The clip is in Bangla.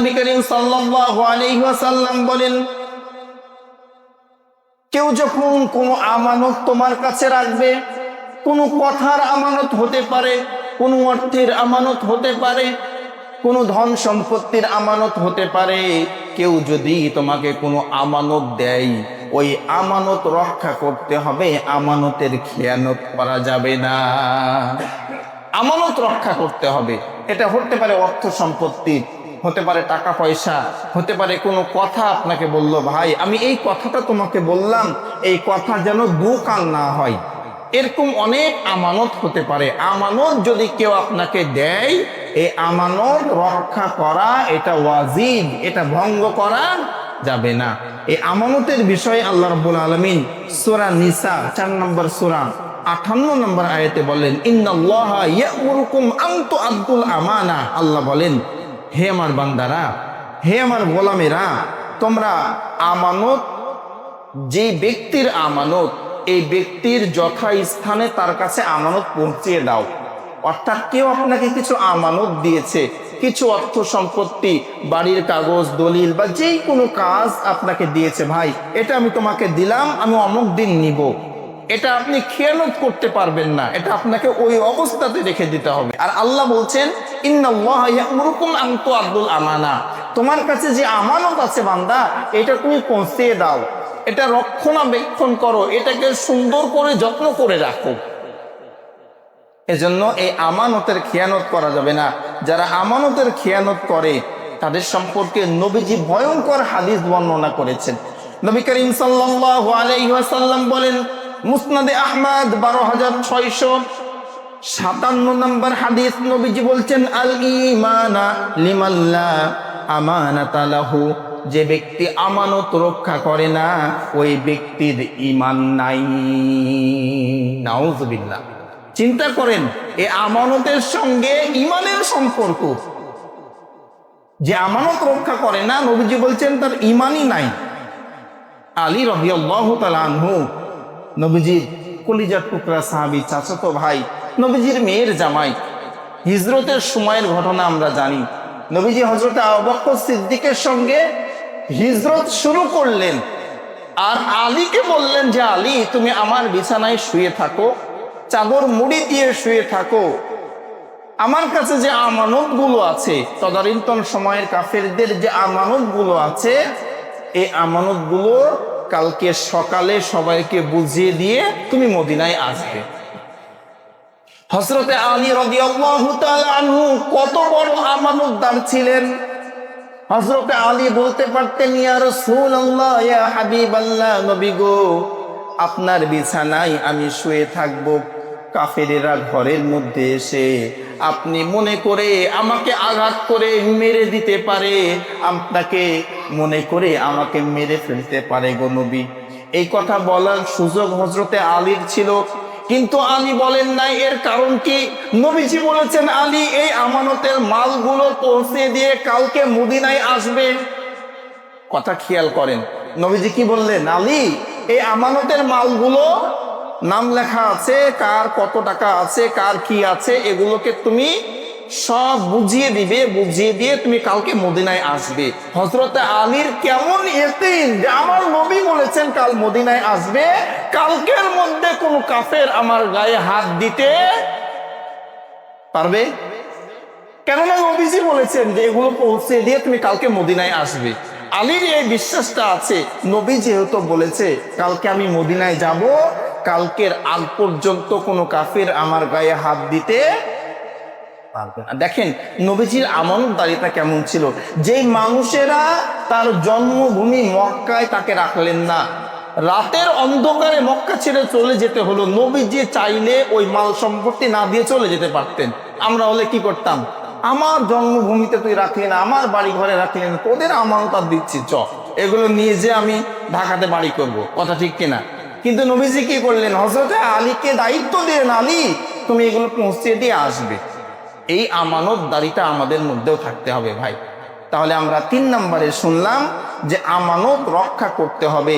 নবী করিম সাল্লাল্লাহু আলাইহি ওয়াসাল্লাম বলেন, কেউ যখন কোনো আমানত তোমার কাছে রাখবে, কোনো কথার আমানত হতে পারে, কোনো অর্থের আমানত হতে পারে, কোনো ধন সম্পত্তির আমানত হতে পারে, কেউ যদি তোমাকে কোনো আমানত দেয়, ওই আমানত রক্ষা করতে হবে, আমানতের খেয়ানত করা যাবে না। আমানত রক্ষা করতে হবে। এটা হতে পারে অর্থ সম্পত্তি, হতে পারে টাকা পয়সা, হতে পারে কোনো কথা আপনাকে বলল, ভাই আমি এই কথাটা তোমাকে বললাম, এই কথা যেন দুকাল না হয়। এরকম অনেক আমানত হতে পারে। আমানত যদি কেউ আপনাকে দেয়, এই আমানত রক্ষা করা এটা ওয়াজিব, এটা ভঙ্গ করা যাবে না। এই আমানতের বিষয়ে আল্লাহ রাব্বুল আলামিন সূরা নিসা 4 নম্বর সূরা 58 নম্বর আয়াতে বলেন, ইন্নাল্লাহা ইয়া'মুরুকুম আন তু'আদ্দুল আমানা। আল্লাহ বলেন, হে আমার বান্দারা, হে আমার গোলামেরা, তোমরা আমানত, যে ব্যক্তির আমানত, এই ব্যক্তির যথাস্থানে তার কাছে আমানত পৌঁছিয়ে দাও। অর্থাৎ কেউ আপনাকে কিছু আমানত দিয়েছে, কিছু অর্থ সম্পত্তি, বাড়ির কাগজ দলিল বা যেই কোনো কাজ আপনাকে দিয়েছে, ভাই এটা আমি তোমাকে দিলাম, আমি অমুক দিন নিব, এটা আপনি খেয়ানত করতে পারবেন না, এটা আপনাকে ওই অবস্থাতে রেখে দিতে হবে। আর আল্লাহ বলছেন, ইন্নাল্লাহা ইয়া'মুরুকুম আন তু'আদ্দুল আমানা। তোমার কাছে যে আমানত আছে বান্দা, এটা তুমি পৌঁছিয়ে দাও, এটা রক্ষণাবেক্ষণ করো, এটাকে সুন্দর করে যত্ন করে রাখো। এজন্য এই আমানতের খেয়ানত করা যাবে না। যারা আমানতের খেয়ানত করে তাদের সম্পর্কে নবীজি ভয়ঙ্কর হাদিস বর্ণনা করেছেন। নবী করিম সাল্লাল্লাহু আলাইহি ওয়াসাল্লাম বলেন, মুসনাদে আহমদ 12657 নম্বর হাদিস, নবীজি বলছেন, আল ঈমানা লিমাল্লা আমানাতা লাহু। যে ব্যক্তি আমানত রক্ষা করে না, ওই ব্যক্তির ঈমান নাই। নাউযুবিল্লাহ। চিন্তা করেন, এই আমানতের সঙ্গে ঈমানের সম্পর্ক। যে আমানত রক্ষা করে না, নবীজি বলছেন তার ঈমানই নাই। আলী রাদিয়াল্লাহু তাআলা আনহু, নবীজির কলিজার টুকরা সাহাবী, চাচাতো ভাই, নবীজির মেয়ের জামাই। হিজরতের সময়ের ঘটনা আমরা জানি। নবীজি হযরত আবু বকর সিদ্দিকের সঙ্গে হিজরত শুরু করলেন, আর আলীকে বললেন যে, আলী তুমি আমার বিছানায় শুয়ে থাকো, চাদর মুড়ি দিয়ে শুয়ে থাকো, আমার কাছে যে আমানতগুলো আছে, তদানীন্তন সময়ের কাফেরদের যে আমানতগুলো আছে, এই আমানতগুলো কালকে সকালে সবাইকে বুঝিয়ে দিয়ে তুমি মদিনায় আসবে। হযরতে আলী রাদিয়াল্লাহু তাআলা আনহু কত বড় আমানতদার ছিলেন। হযরতে আলী বলতে পারতেন, ইয়া রাসূলুল্লাহ, ইয়া হাবিবাল্লাহ, নবী গো, আপনার বিছানায় আমি শুয়ে থাকবো, কাফেরেরা ঘরের মধ্যে এসে আপনি মনে করে আমাকে আঘাত করে মেরে দিতে পারে, আপনাকে মনে করে আমাকে মেরে ফেলতে পারে গো নবী। এই কথা বলার সুযোগ হযরতে আলীর ছিল, কিন্তু আলী বলেন নাই। এর কারণ কি? নবীজি বলেছেন, আলী এই আমানতের মালগুলো পৌঁছে দিয়ে কালকে মদিনায় আসবে। কথা খেয়াল করেন, নবীজি কি বললেন? আলী এই আমানতের মালগুলো নাম লেখা আছে, কার কত টাকা আছে, কার কি আছে, এগুলোকে তুমি সব বুঝিয়ে দিবে, বুঝিয়ে দিয়ে তুমি কালকে মদিনায় আসবে। হযরতে আলীর কেমন ইয়াকিন যে আমার নবী বলেছেন কাল মদিনায় আসবে, কালকের মধ্যে কোন কাফের আমার গায়ে হাত দিতে পারবে? কেননা নবীজি বলেছেন যে এগুলো পৌঁছে দিয়ে তুমি কালকে মদিনায় আসবে। আলীর এই বিশ্বাসটা আছে, নবী যেহেতু বলেছে কালকে আমি মদিনায় যাব, কালকের আগ পর্যন্ত কোনো কাফের আমার গায়ে হাত দিতে পারবে না। দেখেন নবীজির আমানতদারিতা কেমন ছিল। যেই মানুষেরা তার জন্মভূমি মক্কায় তাকে রাখলেন না, রাতের অন্ধকারে মক্কা ছেড়ে চলে যেতে হলো, নবীজি চাইলে ওই মাল সম্পত্তি না দিয়ে চলে যেতে পারতেন। আমরা হলে কি করতাম? আমার জন্মভূমিতে তুই রাখলি না, আমার বাড়ি ঘরে রাখলি না, তোদের আমানত দিচ্ছি, চ এগুলো নিয়ে যে আমি ঢাকাতে বাড়ি করব। কথা ঠিক কিনা? কিন্তু নবীজি কি করলেন? হযরতে আলীকে দায়িত্ব দিলেন, আলী তুমি এগুলো পৌঁছে দিয়ে আসবে। এই আমানতদারিতা আমাদের মধ্যেও থাকতে হবে ভাই। তাহলে আমরা 3 নম্বরে শুনলাম যে আমানত রক্ষা করতে হবে।